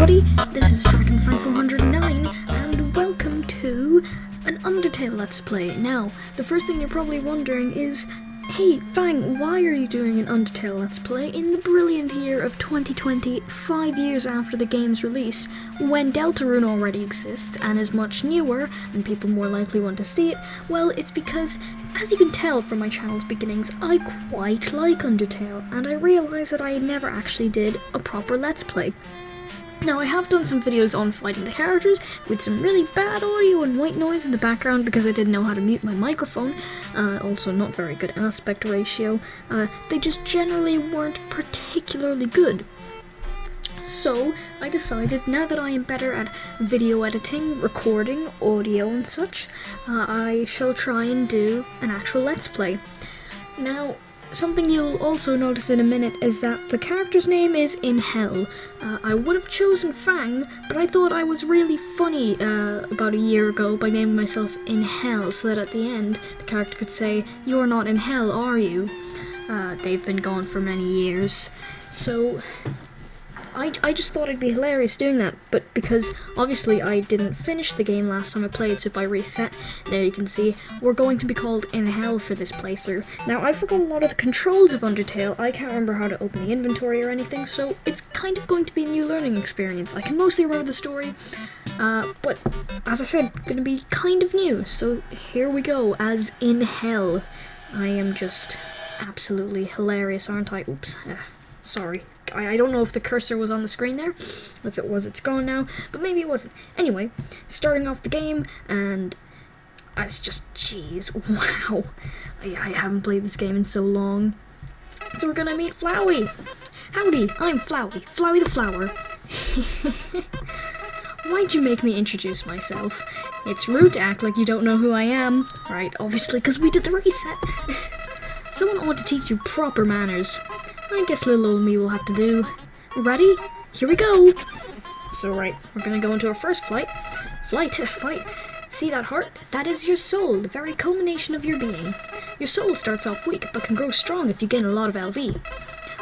everybody, this is Dragon5409 and welcome to an Undertale Let's Play. Now, the first thing you're probably wondering is, hey Fang, why are you doing an Undertale Let's Play in the brilliant year of 2020, 5 years after the game's release, when Deltarune already exists and is much newer and people more likely want to see it? Well, it's because, as you can tell from my channel's beginnings, I quite like Undertale, and I realised that I never actually did a proper Let's Play. Now, I have done some videos on fighting the characters with some really bad audio and white noise in the background because I didn't know how to mute my microphone. Also not very good aspect ratio. They just generally weren't particularly good. So, I decided, now that I am better at video editing, recording, audio and such, I shall try and do an actual Let's Play. Now, something you'll also notice in a minute is that the character's name is In Hell. I would have chosen Fang, but I thought I was really funny about a year ago by naming myself In Hell, so that at the end the character could say, "You're not in hell, are you?" They've been gone for many years. So I just thought it'd be hilarious doing that, but because obviously I didn't finish the game last time I played, so if I reset, there you can see, we're going to be called In Hell for this playthrough. Now, I forgot a lot of the controls of Undertale. I can't remember how to open the inventory or anything, so it's kind of going to be a new learning experience. I can mostly remember the story, but as I said, gonna be kind of new, so here we go, as In Hell. I am just absolutely hilarious, aren't I? Oops. Sorry. I don't know if the cursor was on the screen there. If it was, it's gone now. But maybe it wasn't. Anyway, starting off the game, and it's just, jeez, wow. I haven't played this game in so long. So we're gonna meet Flowey. Howdy, I'm Flowey. Flowey the Flower. Why'd you make me introduce myself? It's rude to act like you don't know who I am. Right, obviously, because we did the reset. Someone ought to teach you proper manners. I guess little old me will have to do. Ready? Here we go! So right, we're gonna go into our first fight. See that heart? That is your soul, the very culmination of your being. Your soul starts off weak, but can grow strong if you gain a lot of LV.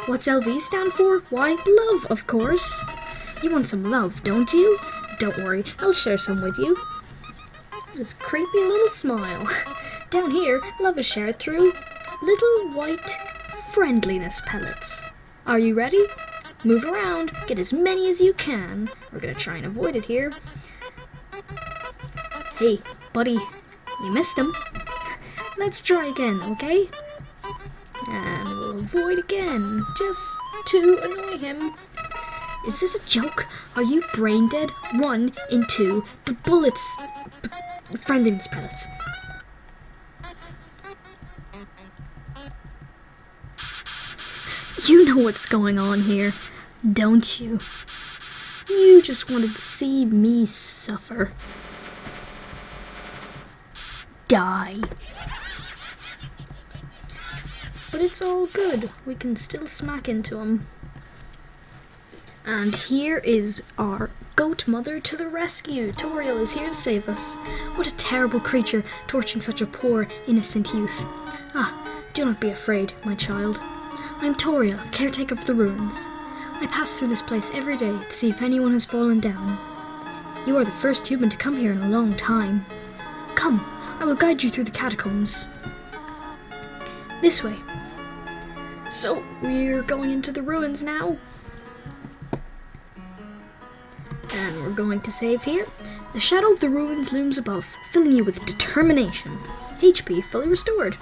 What's LV stand for? Why, love, of course. You want some love, don't you? Don't worry, I'll share some with you. This creepy little smile. Down here, love is shared through little white friendliness pellets. Are you ready? Move around, get as many as you can. We're gonna try and avoid it here. Hey, buddy, you missed him. Let's try again, okay? And we'll avoid again, just to annoy him. Is this a joke? Are you brain dead? Run into the bullets. Friendliness pellets. You know what's going on here, don't you? You just wanted to see me suffer. Die. But it's all good. We can still smack into him. And here is our goat mother to the rescue. Toriel is here to save us. What a terrible creature, torturing such a poor, innocent youth. Ah, do not be afraid, my child. I'm Toriel, caretaker of the ruins. I pass through this place every day to see if anyone has fallen down. You are the first human to come here in a long time. Come, I will guide you through the catacombs. This way. So, we're going into the ruins now. And we're going to save here. The shadow of the ruins looms above, filling you with determination. HP fully restored.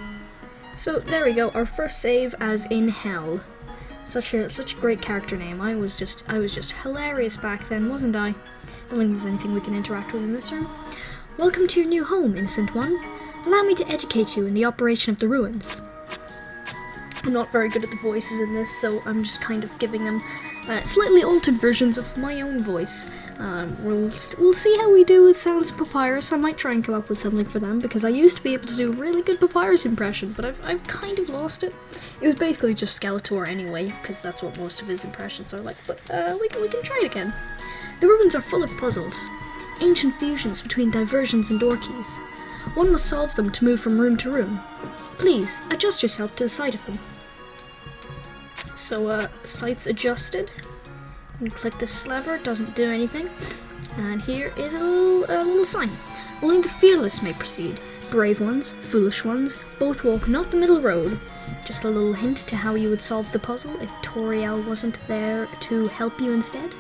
So there we go, our first save as In Hell. Such a great character name. I was just hilarious back then, wasn't I? I don't think there's anything we can interact with in this room. Welcome to your new home, innocent one. Allow me to educate you in the operation of the ruins. I'm not very good at the voices in this, so I'm just kind of giving them slightly altered versions of my own voice. We'll see how we do with Sounds of Papyrus. I might try and come up with something for them, because I used to be able to do a really good Papyrus impression, but I've kind of lost it. It was basically just Skeletor anyway, because that's what most of his impressions are like, but we can try it again. The ruins are full of puzzles, ancient fusions between diversions and door keys. One must solve them to move from room to room. Please, adjust yourself to the sight of them. So, sights adjusted. You can click this lever, it doesn't do anything. And here is a little sign. Only the fearless may proceed. Brave ones, foolish ones, both walk not the middle road. Just a little hint to how you would solve the puzzle if Toriel wasn't there to help you instead.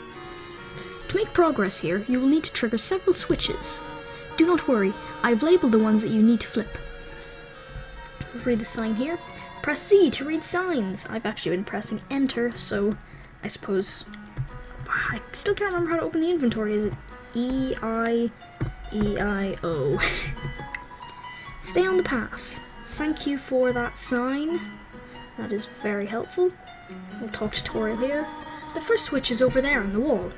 To make progress here, you will need to trigger several switches. Do not worry, I've labelled the ones that you need to flip. So read the sign here. Press C to read signs. I've actually been pressing enter, so I suppose... I still can't remember how to open the inventory. Is it E-I-O? Stay on the path. Thank you for that sign. That is very helpful. We'll talk tutorial here. The first switch is over there on the wall.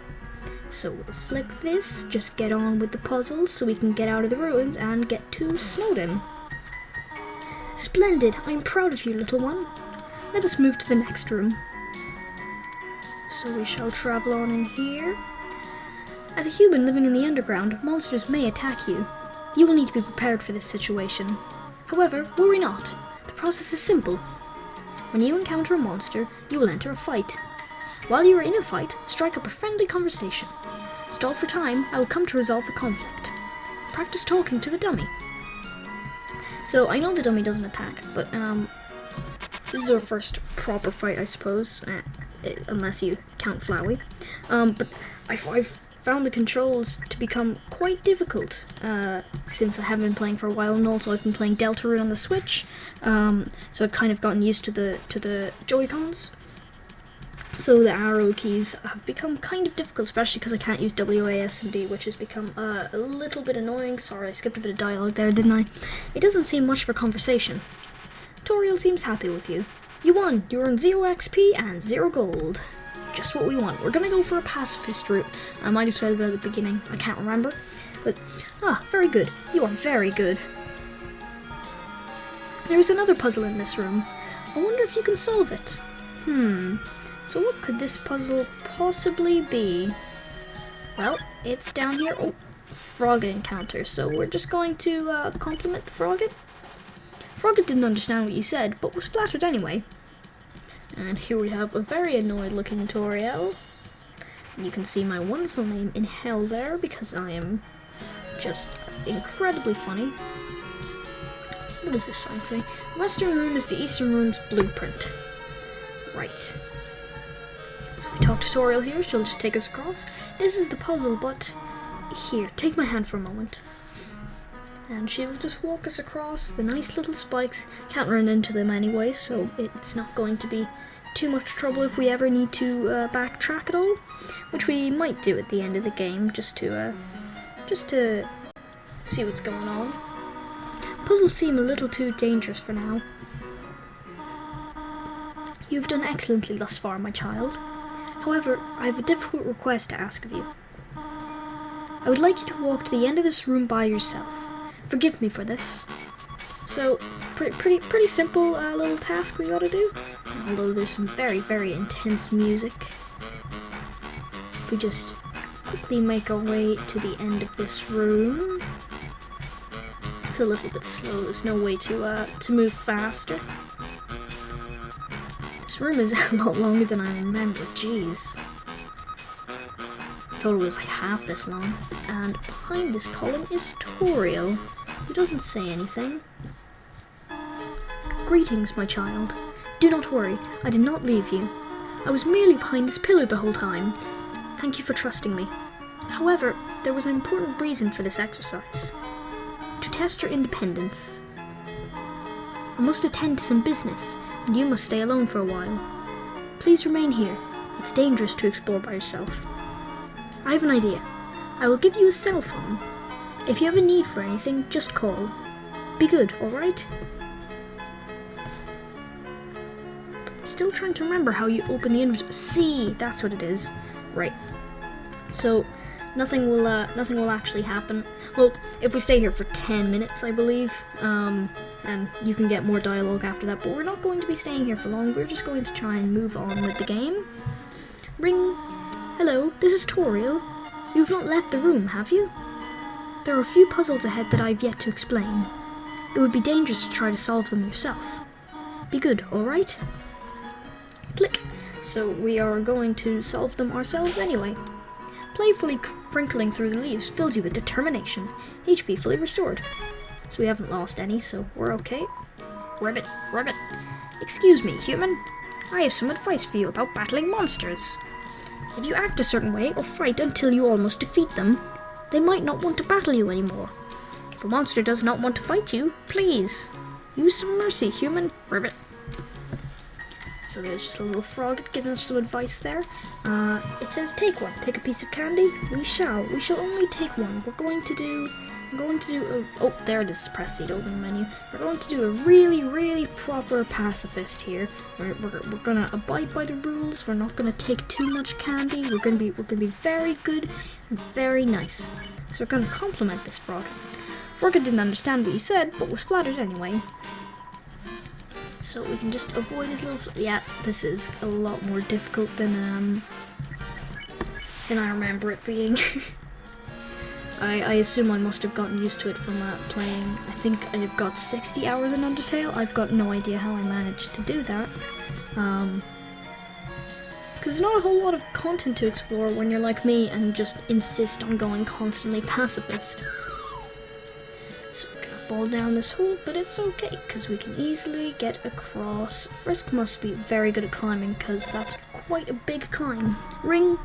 So we'll flick this, just get on with the puzzle so we can get out of the ruins and get to Snowdon. Splendid, I'm proud of you, little one. Let us move to the next room. So we shall travel on in here. As a human living in the underground, monsters may attack you. You will need to be prepared for this situation. However, worry not. The process is simple. When you encounter a monster, you will enter a fight. While you are in a fight, strike up a friendly conversation. Stall for time, I will come to resolve the conflict. Practice talking to the dummy. So, I know the dummy doesn't attack, but this is our first proper fight, I suppose, unless you count Flowey. But I've found the controls to become quite difficult since I haven't been playing for a while, and also I've been playing Deltarune on the Switch, so I've kind of gotten used to the Joy-Cons. So the arrow keys have become kind of difficult, especially because I can't use WAS and D, which has become a little bit annoying. Sorry, I skipped a bit of dialogue there, didn't I? It doesn't seem much for conversation. Toriel seems happy with you. You won! You earned 0 XP and 0 gold. Just what we want. We're gonna go for a pacifist route. I might have said it at the beginning, I can't remember. But, very good. You are very good. There is another puzzle in this room. I wonder if you can solve it. So what could this puzzle possibly be? Well, it's down here. Oh, Frogget encounter. So we're just going to compliment the Frogget. Frogget didn't understand what you said, but was flattered anyway. And here we have a very annoyed looking Toriel. You can see my wonderful name in hell there because I am just incredibly funny. What does this sign say? The Western Room is the Eastern Room's blueprint. Right. So we talk tutorial here, she'll just take us across. This is the puzzle, but here, take my hand for a moment. And she'll just walk us across the nice little spikes. Can't run into them anyway, so it's not going to be too much trouble if we ever need to backtrack at all. Which we might do at the end of the game, just to see what's going on. Puzzles seem a little too dangerous for now. You've done excellently thus far, my child. However, I have a difficult request to ask of you. I would like you to walk to the end of this room by yourself. Forgive me for this. So, it's pretty simple little task we gotta do. Although there's some very, very intense music. If we just quickly make our way to the end of this room. It's a little bit slow, there's no way to move faster. This room is a lot longer than I remember, jeez. I thought it was like half this long. And behind this column is Toriel, who doesn't say anything. Greetings, my child. Do not worry, I did not leave you. I was merely behind this pillar the whole time. Thank you for trusting me. However, there was an important reason for this exercise. To test your independence. I must attend to some business, and you must stay alone for a while. Please remain here. It's dangerous to explore by yourself. I have an idea. I will give you a cell phone. If you have a need for anything, just call. Be good, alright? Still trying to remember how you open the inventory. See, that's what it is. Right. So, nothing will actually happen. Well, if we stay here for 10 minutes, I believe, and you can get more dialogue after that, but we're not going to be staying here for long. We're just going to try and move on with the game. Ring. Hello, this is Toriel. You've not left the room, have you? There are a few puzzles ahead that I've yet to explain. It would be dangerous to try to solve them yourself. Be good, alright? Click. so we are going to solve them ourselves anyway. Playfully crinkling through the leaves fills you with determination. HP fully restored. So we haven't lost any, so we're okay. Ribbit, ribbit. Excuse me, human. I have some advice for you about battling monsters. If you act a certain way or fight until you almost defeat them, they might not want to battle you anymore. If a monster does not want to fight you, please use some mercy, human. Ribbit. So there's just a little frog giving us some advice there. It says take one. Take a piece of candy. We shall only take one. I'm going to do oh, there it is. Press C to open the menu. We're going to do a really proper pacifist here. We're gonna abide by the rules. We're not gonna take too much candy. We're gonna be very good and very nice. So we're gonna compliment this frog. Frog didn't understand what you said, but was flattered anyway. So we can just avoid his little... yeah, this is a lot more difficult than I remember it being. I assume I must have gotten used to it from playing... I think I've got 60 hours in Undertale. I've got no idea how I managed to do that. Because there's not a whole lot of content to explore when you're like me and just insist on going constantly pacifist. So we're gonna fall down this hole, but it's okay, because we can easily get across. Frisk must be very good at climbing, because that's quite a big climb. Ring.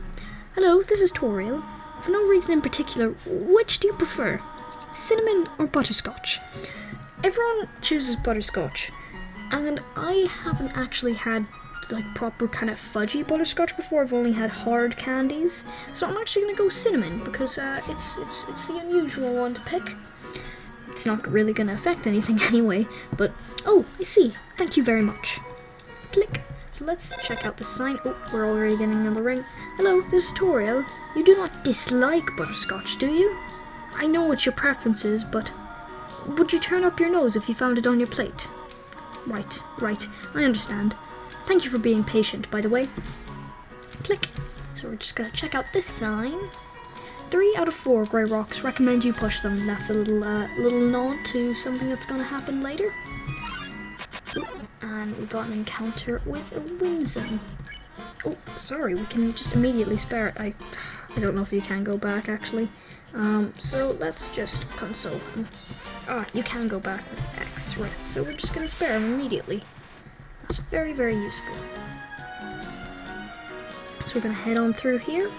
Hello, this is Toriel. For no reason in particular, which do you prefer? Cinnamon or butterscotch? Everyone chooses butterscotch, and I haven't actually had like proper kind of fudgy butterscotch before. I've only had hard candies, so I'm actually gonna go cinnamon because it's the unusual one to pick. It's not really gonna affect anything anyway, but oh, I see. Thank you very much. Click. So let's check out the sign. Oh, we're already getting another ring. Hello, this is Toriel. You do not dislike butterscotch, do you? I know what your preference is, but would you turn up your nose if you found it on your plate? Right, I understand. Thank you for being patient, by the way. Click. So we're just gonna check out this sign. 3 out of 4 grey rocks recommend you push them. That's a little nod to something that's gonna happen later. And we got an encounter with a Winsome. Oh, sorry, we can just immediately spare it. I don't know if you can go back, actually. So let's just console him. Ah, you can go back with X, right. So we're just going to spare him immediately. That's very useful. So we're going to head on through here.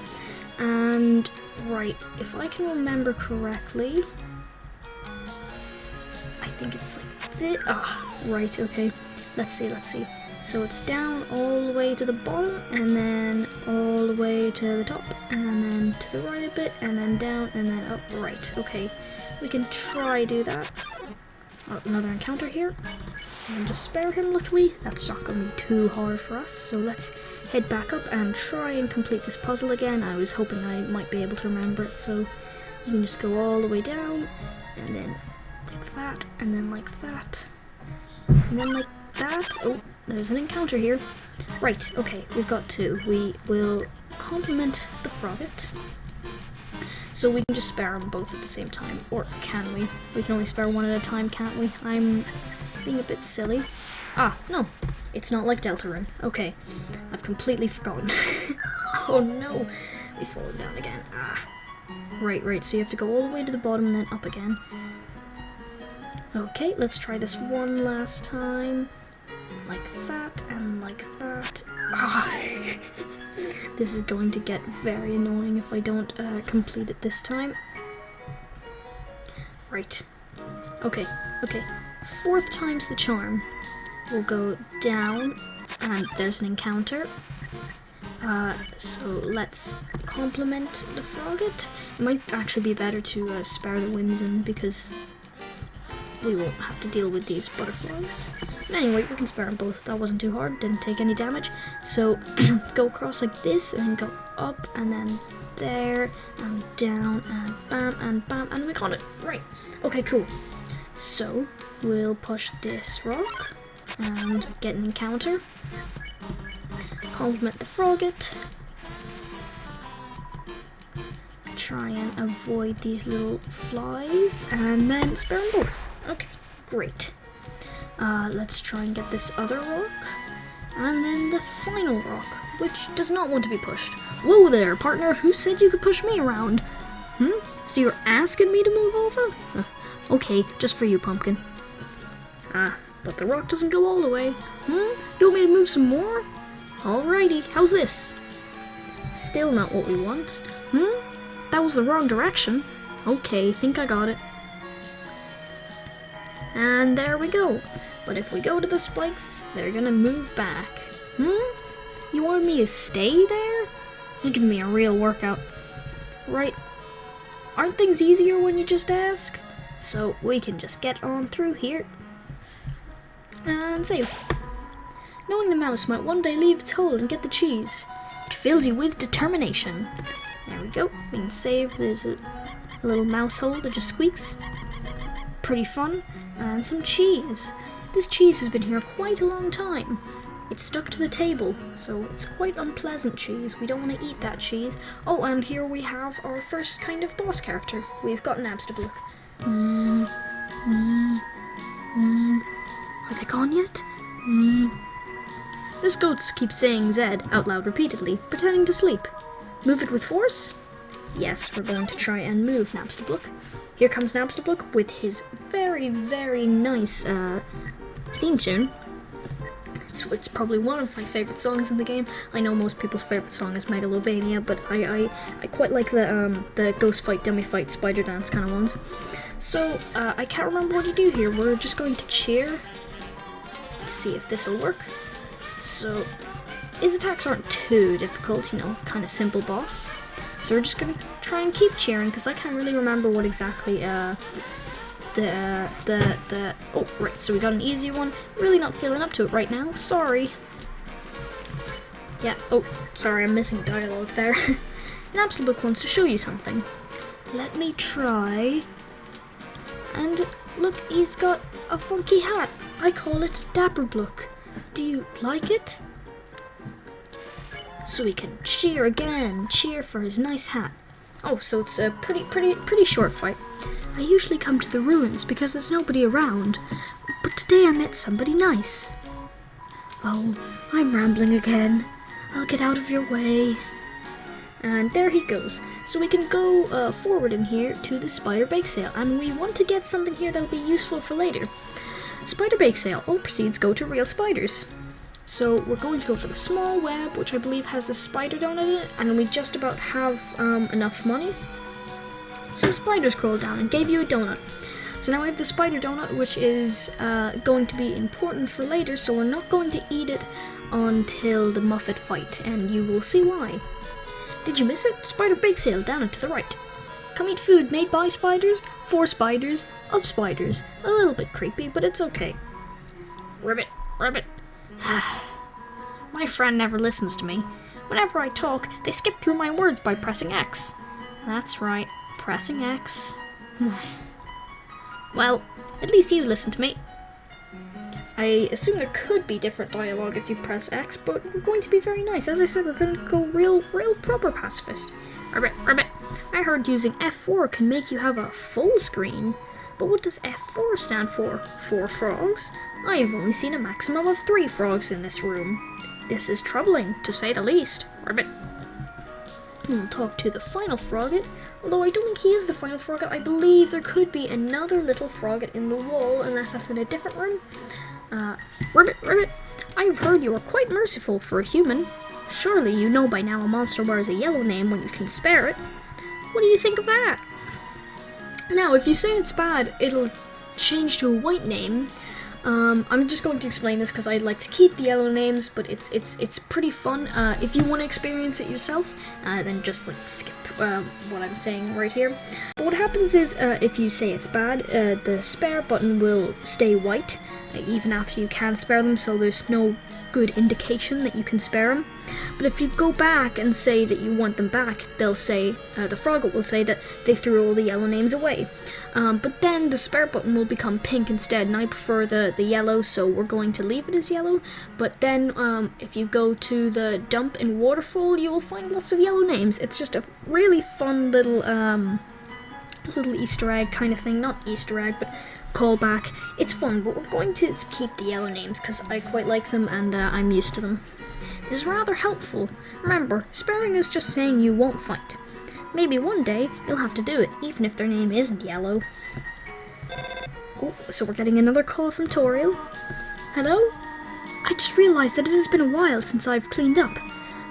And, right, if I can remember correctly, I think it's like this. Ah, right, okay. Let's see. So it's down all the way to the bottom, and then all the way to the top, and then to the right a bit, and then down, and then up. Right, okay. We can try do that. Oh, another encounter here. And just spare him, luckily. That's not going to be too hard for us. So let's head back up and try and complete this puzzle again. I was hoping I might be able to remember it. So you can just go all the way down, and then like that, and then like that, and then like that. Oh, there's an encounter here. Right, okay, we've got 2. We will compliment the frogget. So we can just spare them both at the same time. Or can we? We can only spare one at a time, can't we? I'm being a bit silly. Ah, no. It's not like Deltarune. Okay. I've completely forgotten. Oh no. We've fallen down again. Ah. Right. So you have to go all the way to the bottom and then up again. Okay, let's try this one last time. Like that and like that. Ah. This is going to get very annoying if I don't complete it this time. Right. Okay. 4th time's the charm. We'll go down, and there's an encounter. So let's compliment the frogget. It might actually be better to spare the Winsome, because we won't have to deal with these butterflies. But anyway, we can spare them both. That wasn't too hard, didn't take any damage. So go across like this, and then go up, and then there, and down, and bam, and we got it. Right. Okay, cool. So we'll push this rock, and get an encounter. Compliment the frogget. Try and avoid these little flies, and then spare them both. Okay, great. Let's try and get this other rock. And then the final rock, which does not want to be pushed. Whoa there, partner, who said you could push me around? So you're asking me to move over? Okay, just for you, pumpkin. But the rock doesn't go all the way. You want me to move some more? Alrighty, how's this? Still not what we want. That was the wrong direction. Okay, think I got it. And there we go. But if we go to the spikes, they're gonna move back. You wanted me to stay there? You're giving me a real workout. Right? Aren't things easier when you just ask? So we can just get on through here. And save. Knowing the mouse might one day leave its hole and get the cheese, it fills you with determination. There we go. We can save. There's a little mouse hole that just squeaks. Pretty fun. And some cheese. This cheese has been here quite a long time. It's stuck to the table, so it's quite unpleasant cheese. We don't want to eat that cheese. Oh, and here we have our first kind of boss character. We've got an abstacle. Zzz, zzz, zzz. Are they gone yet? Zzz. This goat keeps saying Zed out loud repeatedly, pretending to sleep. Move it with force? Yes, we're going to try and move Napstablook. Here comes Napstablook with his very, very nice theme tune. It's probably one of my favourite songs in the game. I know most people's favourite song is Megalovania, but I quite like the Ghost Fight, Dummy Fight, Spider Dance kind of ones. So, I can't remember what to do here. We're just going to cheer to see if this will work. So, his attacks aren't too difficult, you know, kind of simple boss. So we're just going to try and keep cheering, because I can't really remember what exactly, oh, right, so we got an easy one. Really not feeling up to it right now, sorry. Yeah, oh, sorry, I'm missing dialogue there. Napstablook wants to show you something. Let me try. And look, he's got a funky hat. I call it Dapperblook. Do you like it? So we can cheer again, cheer for his nice hat. Oh, so it's a pretty short fight. I usually come to the ruins because there's nobody around, but today I met somebody nice. Oh, I'm rambling again. I'll get out of your way. And there he goes. So we can go forward in here to the spider bake sale, and we want to get something here that'll be useful for later. Spider bake sale. All proceeds go to real spiders. So we're going to go for the small web, which I believe has a spider donut in it, and we just about have enough money. Some spiders crawled down and gave you a donut. So now we have the spider donut, which is going to be important for later, so we're not going to eat it until the Muffet fight, and you will see why. Did you miss it? Spider bake sale down and to the right. Come eat food made by spiders, for spiders, of spiders. A little bit creepy, but it's okay. Ribbit, ribbit. My friend never listens to me. Whenever I talk, they skip through my words by pressing X. That's right, pressing X. Well, at least you listen to me. I assume there could be different dialogue if you press X, but we're going to be very nice. As I said, we're going to go real proper pacifist. Ribbit, ribbit. I heard using F4 can make you have a full screen. But what does F4 stand for? 4 frogs? I have only seen a maximum of 3 frogs in this room. This is troubling, to say the least. Ribbit. We'll talk to the final frogget, although I don't think he is the final frogget. I believe there could be another little frogget in the wall, unless that's in a different room. Ribbit, ribbit. I've heard you are quite merciful for a human. Surely you know by now a monster wears a yellow name when you can spare it. What do you think of that? Now, if you say it's bad, it'll change to a white name. I'm just going to explain this because I'd like to keep the yellow names, but it's pretty fun. If you want to experience it yourself, then just like skip what I'm saying right here. But what happens is, if you say it's bad, the spare button will stay white, even after you can spare them, so there's no good indication that you can spare them. But if you go back and say that you want them back, they'll say, the frogget will say that they threw all the yellow names away. But then the spare button will become pink instead, and I prefer the yellow, so we're going to leave it as yellow. But then if you go to the dump in Waterfall, you will find lots of yellow names. It's just a really fun little little Easter egg kind of thing. Not Easter egg, but callback. It's fun, but we're going to keep the yellow names because I quite like them and I'm used to them. It is rather helpful. Remember, sparing is just saying you won't fight. Maybe one day you'll have to do it, even if their name isn't yellow. Oh, so we're getting another call from Toriel. Hello? I just realised that it has been a while since I've cleaned up.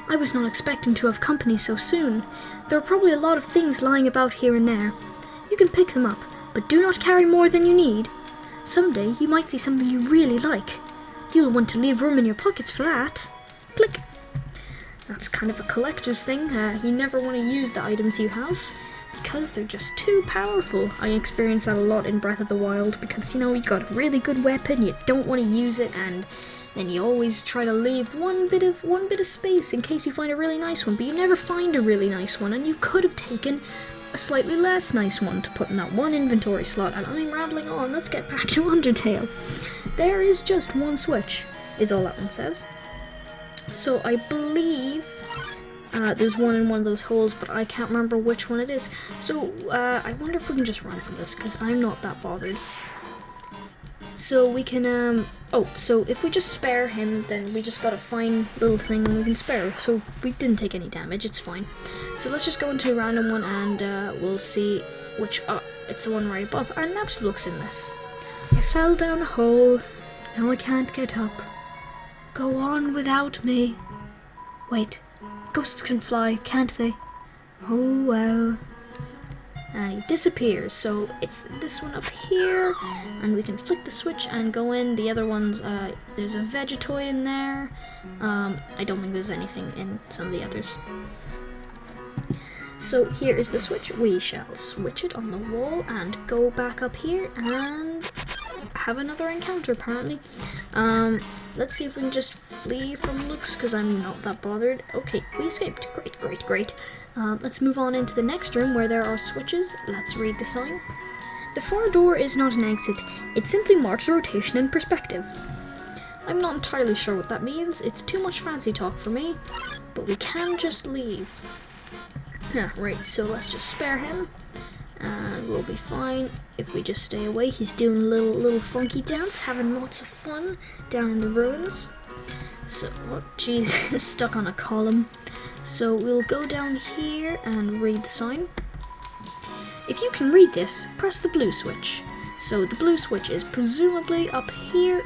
I was not expecting to have company so soon. There are probably a lot of things lying about here and there. You can pick them up, but do not carry more than you need. Someday you might see something you really like. You'll want to leave room in your pockets for that. Click. That's kind of a collector's thing. You never want to use the items you have because they're just too powerful. I experience that a lot in Breath of the Wild because, you got a really good weapon, you don't want to use it, and then you always try to leave one bit of space in case you find a really nice one, but you never find a really nice one, and you could have taken a slightly less nice one to put in that one inventory slot. And I'm rambling on. Let's get back to Undertale. There is just one switch, is all that one says. So I believe there's one in one of those holes, but I can't remember which one it is. So I wonder if we can just run from this, because I'm not that bothered. So we can, so if we just spare him, then we just got a fine little thing and we can spare. So we didn't take any damage, it's fine. So let's just go into a random one and we'll see which, it's the one right above. And Naps looks in this. I fell down a hole, now I can't get up. Go on without me. Wait, ghosts can fly, can't they? Oh well. And he disappears, so it's this one up here, and we can flick the switch and go in. The other ones, there's a Vegetoid in there. I don't think there's anything in some of the others. So here is the switch. We shall switch it on the wall and go back up here and have another encounter, apparently. Let's see if we can just flee from looks, because I'm not that bothered. Okay, we escaped. Great. Let's move on into the next room where there are switches. Let's read the sign. The far door is not an exit. It simply marks a rotation in perspective. I'm not entirely sure what that means. It's too much fancy talk for me, but we can just leave. Right, so let's just spare him. And we'll be fine if we just stay away. He's doing a little funky dance, having lots of fun down in the ruins. So, jeez, stuck on a column. So we'll go down here and read the sign. If you can read this, press the blue switch. So the blue switch is presumably up here.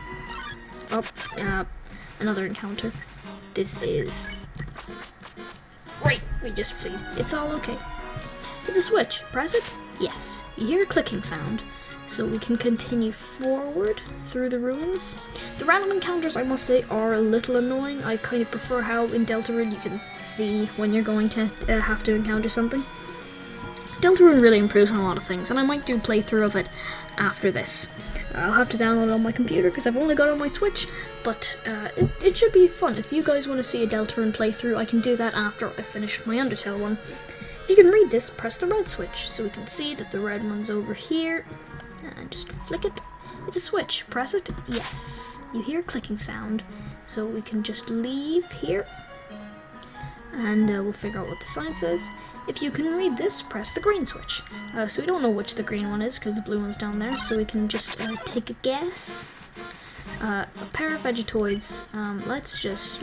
Another encounter. This is... Right, we just fleed. It's all okay. It's a switch. Press it. Yes. You hear a clicking sound. So we can continue forward through the ruins. The random encounters, I must say, are a little annoying. I kind of prefer how in Deltarune you can see when you're going to have to encounter something. Deltarune really improves on a lot of things, and I might do a playthrough of it after this. I'll have to download it on my computer because I've only got it on my Switch, but it should be fun. If you guys want to see a Deltarune playthrough, I can do that after I finish my Undertale one. If you can read this, press the red switch, so we can see that the red one's over here. And just flick it. It's a switch. Press it. Yes. You hear a clicking sound. So we can just leave here. And we'll figure out what the sign says. If you can read this, press the green switch. So we don't know which the green one is because the blue one's down there. So we can just take a guess. A pair of Vegetoids. Let's just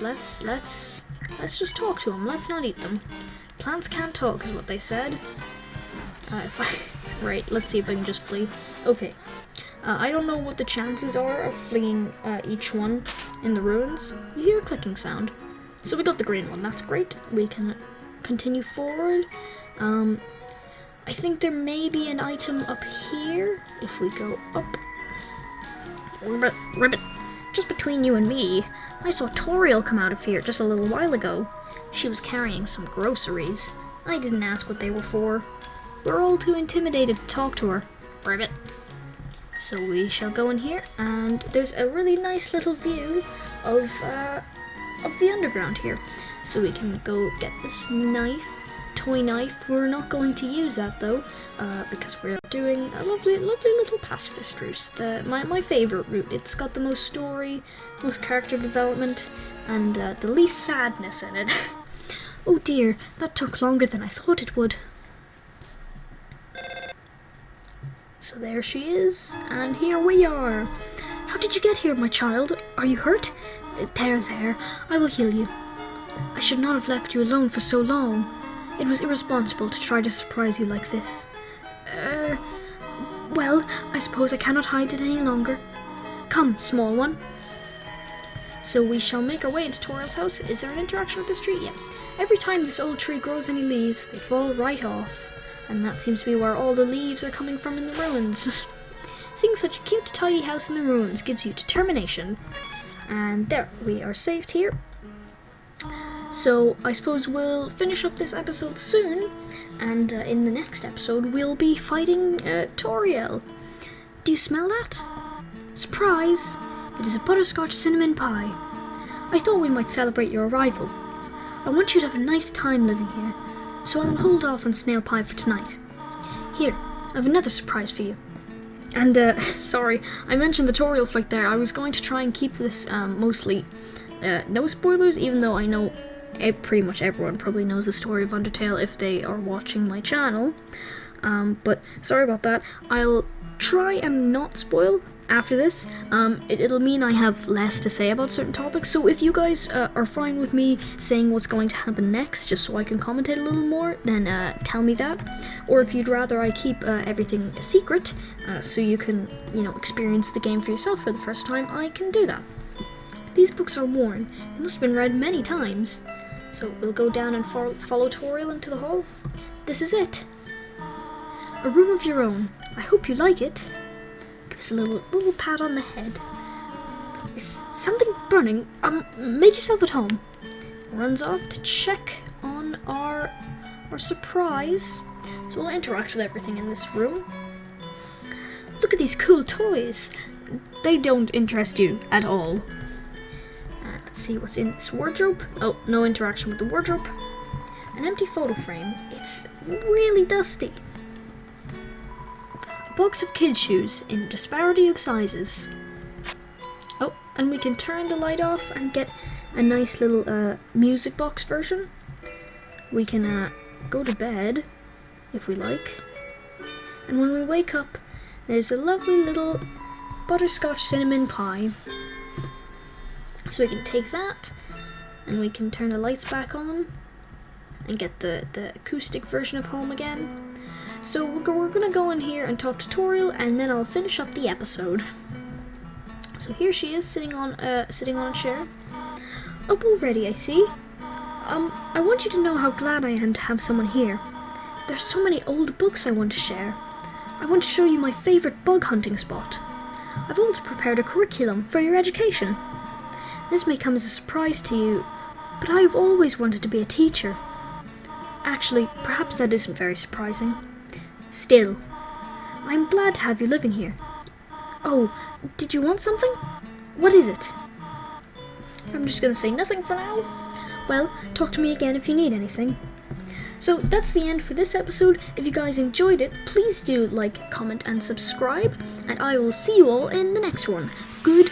talk to them. Let's not eat them. Plants can't talk is what they said. Right, let's see if I can just flee. Okay. I don't know what the chances are of fleeing each one in the ruins. You hear a clicking sound. So we got the green one, that's great. We can continue forward. I think there may be an item up here if we go up. Ribbit, just between you and me, I saw Toriel come out of here just a little while ago. She was carrying some groceries. I didn't ask what they were for. We're all too intimidated to talk to her. Ribbit. So we shall go in here, and there's a really nice little view of the underground here. So we can go get this knife, toy knife. We're not going to use that though, because we're doing a lovely little pacifist route. My favorite route. It's got the most story, most character development, and the least sadness in it. Oh dear, that took longer than I thought it would. So there she is, and here we are. How did you get here, my child? Are you hurt? There, I will heal you. I should not have left you alone for so long. It was irresponsible to try to surprise you like this. Well, I suppose I cannot hide it any longer. Come, small one. So we shall make our way into Toriel's house. Is there an interaction with this tree? Yeah. Every time this old tree grows any leaves, they fall right off. And that seems to be where all the leaves are coming from in the ruins. Seeing such a cute, tidy house in the ruins gives you determination. And there, we are saved here. So I suppose we'll finish up this episode soon. And in the next episode, we'll be fighting Toriel. Do you smell that? Surprise! It is a butterscotch cinnamon pie. I thought we might celebrate your arrival. I want you to have a nice time living here, so I will hold off on snail pie for tonight. Here, I have another surprise for you. And, sorry, I mentioned the Toriel fight there. I was going to try and keep this mostly no spoilers, even though I know pretty much everyone probably knows the story of Undertale if they are watching my channel. But sorry about that. I'll try and not spoil after this. It'll mean I have less to say about certain topics, so if you guys are fine with me saying what's going to happen next, just so I can commentate a little more, then tell me that. Or if you'd rather I keep everything a secret, so you can, experience the game for yourself for the first time, I can do that. These books are worn. They must have been read many times. So we'll go down and follow Toriel into the hall. This is it. A room of your own. I hope you like it. Give us a little pat on the head. Is something burning? Make yourself at home. Runs off to check on our surprise. So we'll interact with everything in this room. Look at these cool toys. They don't interest you at all. Let's see what's in this wardrobe. Oh, no interaction with the wardrobe. An empty photo frame. It's really dusty. A box of kid shoes in disparity of sizes. Oh, and we can turn the light off and get a nice little music box version. We can go to bed if we like. And when we wake up, there's a lovely little butterscotch cinnamon pie. So we can take that, and we can turn the lights back on, and get the acoustic version of home again. So we're gonna go in here and talk to Toriel, and then I'll finish up the episode. So here she is, sitting on a chair. Up already, I see. I want you to know how glad I am to have someone here. There's so many old books I want to share. I want to show you my favorite bug hunting spot. I've also prepared a curriculum for your education. This may come as a surprise to you, but I have always wanted to be a teacher. Actually, perhaps that isn't very surprising. Still, I am glad to have you living here. Oh, did you want something? What is it? I'm just going to say nothing for now. Well, talk to me again if you need anything. So that's the end for this episode. If you guys enjoyed it, please do like, comment, and subscribe, and I will see you all in the next one. Goodbye.